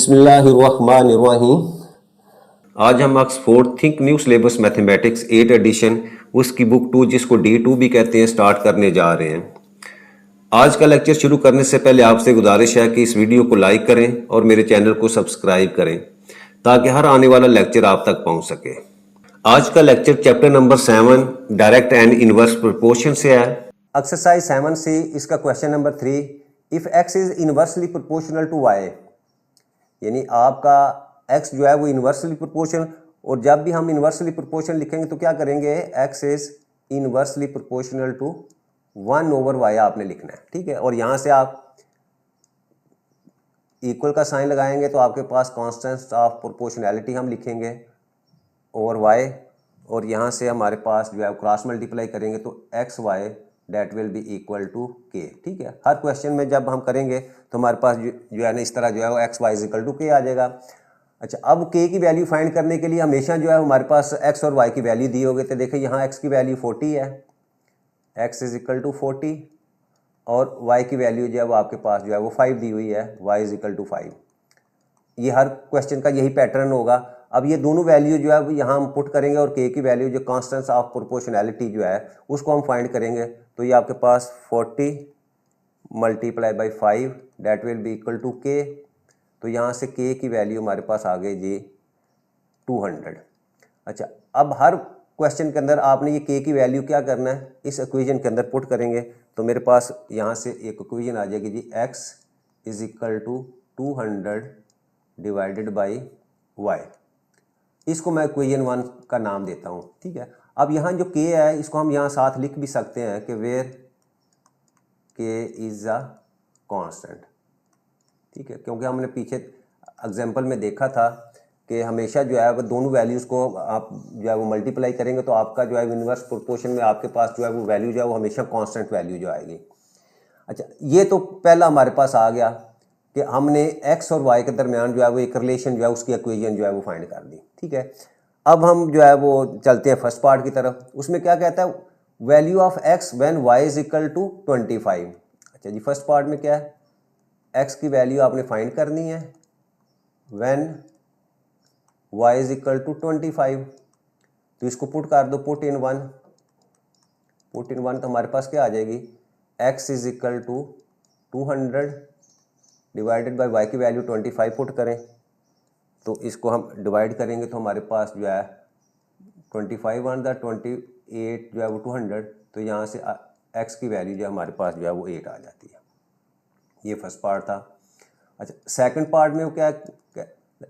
बिस्मिल्लाहिर्रहमानिर्रहीम। आज हम Oxford think new syllabus mathematics 8 edition उसकी बुक 2 जिसको D2 भी कहते हैं स्टार्ट करने जा रहे हैं। आज का लेक्चर शुरू करने से पहले आपसे गुजारिश है कि इस वीडियो को लाइक करें और मेरे चैनल को सब्सक्राइब करें ताकि हर आने वाला लेक्चर आप तक पहुंच सके। आज का lecture chapter number 7 direct and inverse proportion से है। एक्सरसाइज 7C इसका question number 3, if x is inversely proportional to y, यानी आपका x जो है वो इन्वर्सली प्रोपोर्शनल, और जब भी हम इन्वर्सली प्रोपोर्शनल लिखेंगे तो क्या करेंगे, x is inversely proportional to 1/y आपने लिखना है, ठीक है। और यहाँ से आप इक्वल का साइन लगाएंगे तो आपके पास कांस्टेंट ऑफ प्रोपोर्शनैलिटी हम लिखेंगे ओवर y, और यहाँ से हमारे पास जो है क्रॉस मल्टीप्लाई करेंगे तो x y that will be equal to k, ठीक है। हर क्वेश्चन में जब हम करेंगे तो हमारे पास जो है ना इस तरह जो है वो एक्स वाई इक्वल टू के आ जाएगा। अच्छा, अब के की वैल्यू फाइंड करने के लिए हमेशा जो है हमारे पास एक्स और वाई की वैल्यू दी होगी, तो देखिए यहाँ एक्स की वैल्यू 40 है, एक्स इज इक्वल टू 40, और वाई की वैल्यू जो है वो आपके पास जो है वो 5 दी हुई है, वाई इज इक्वल टू 5। ये हर क्वेश्चन का यही पैटर्न होगा। अब ये दोनों वैल्यू जो है यहाँ हम पुट करेंगे और के की वैल्यू जो कांस्टेंट ऑफ प्रोपोर्शनैलिटी जो है उसको हम फाइंड करेंगे, तो ये आपके पास 40 multiply by 5 that will be equal to k. तो यहाँ से के की वैल्यू हमारे पास आ गई जी 200। अच्छा, अब हर क्वेश्चन के अंदर आपने ये के की वैल्यू क्या करना है, इस इक्वेशन के अंदर पुट करेंगे, तो मेरे पास यहाँ से एक इक्वेशन आ जाएगी जी, x is equal to 200 divided by y. इसको मैं इक्वेशन 1 का नाम देता हूँ, ठीक है। अब यहाँ जो के है इसको हम यहाँ साथ लिख भी सकते हैं कि वेयर के इज अ कांस्टेंट, ठीक है, क्योंकि हमने पीछे एग्जांपल में देखा था कि हमेशा जो है वो दोनों वैल्यूज़ को आप जो है वो मल्टीप्लाई करेंगे तो आपका जो है इनवर्स प्रोपोर्शन में आपके पास जो है वो वैल्यू जो है वो हमेशा कांस्टेंट वैल्यू जो आएगी। अच्छा, ये तो पहला हमारे पास आ गया कि हमने x और y के दरमियान जो है वो एक रिलेशन जो है उसकी इक्वेशन जो है वो फाइंड कर दी, ठीक है। अब हम जो है वो चलते हैं फर्स्ट पार्ट की तरफ। उसमें क्या कहता है, value of x when y is equal to 25। अच्छा जी, फर्स्ट पार्ट में क्या है, x की वैल्यू आपने फाइंड करनी है when y is equal to 25। तो इसको पुट कर दो, पुट इन 1, तो हमारे पास क्या आ जाएगी, x is equal to 200 divided by y की वैल्यू 25 पुट करें, तो इसको हम डिवाइड करेंगे तो हमारे पास जो है 25 वन द 28 जो है वो 200, तो यहाँ से x की वैल्यू जो है हमारे पास जो है वो 8 आ जाती है। ये फर्स्ट पार्ट था। अच्छा, सेकंड पार्ट में वो क्या है,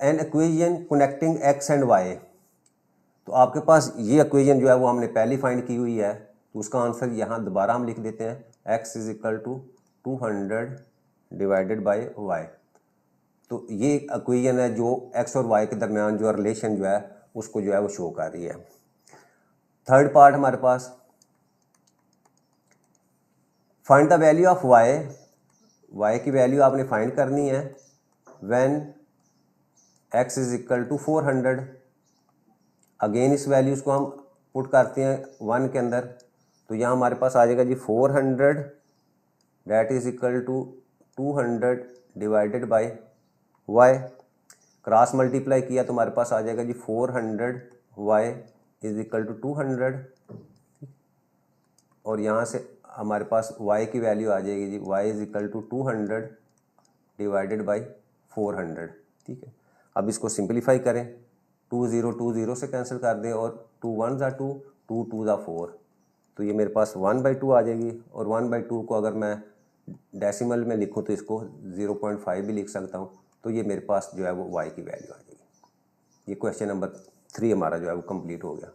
an equation connecting x and y। तो आपके पास ये इक्वेशन जो है वो हमने पहले फाइंड की हुई है, तो उसका आंसर यहाँ दोबारा हम लिख देते हैं, x is equal to 200 divided by y. तो ये इक्वेशन है जो x और y के दरमियान जो रिलेशन जो है उसको जो है वो शो कर रही है। थर्ड पार्ट हमारे पास, find the value of y की वैल्यू आपने फाइंड करनी है when x is equal to 400। Again इस वैल्यूज़ को हम पुट करते हैं 1 के अंदर, तो यहाँ हमारे पास आ जाएगा जी 400 that is equal to 200 divided by y। Cross multiply किया तो हमारे पास आ जाएगा जी 400 y इज इक्वल टू 200, और यहाँ से हमारे पास y की वैल्यू आ जाएगी जी y is equal to 200 divided by 400, ठीक है। अब इसको सिंप्लीफाई करें, 2 0 से कैंसिल कर दें, और 2 1 ज़ा 2, 2 2 ज़ा 4, तो ये मेरे पास 1/2 आ जाएगी। और 1/2 को अगर मैं डेसिमल में लिखूं तो इसको 0.5 भी लिख सकता हूं, तो ये मेरे पास जो है वो y की वैल्यू आ जाएगी। ये क्वेश्चन नंबर 3 हमारा जो है वो कंप्लीट हो गया।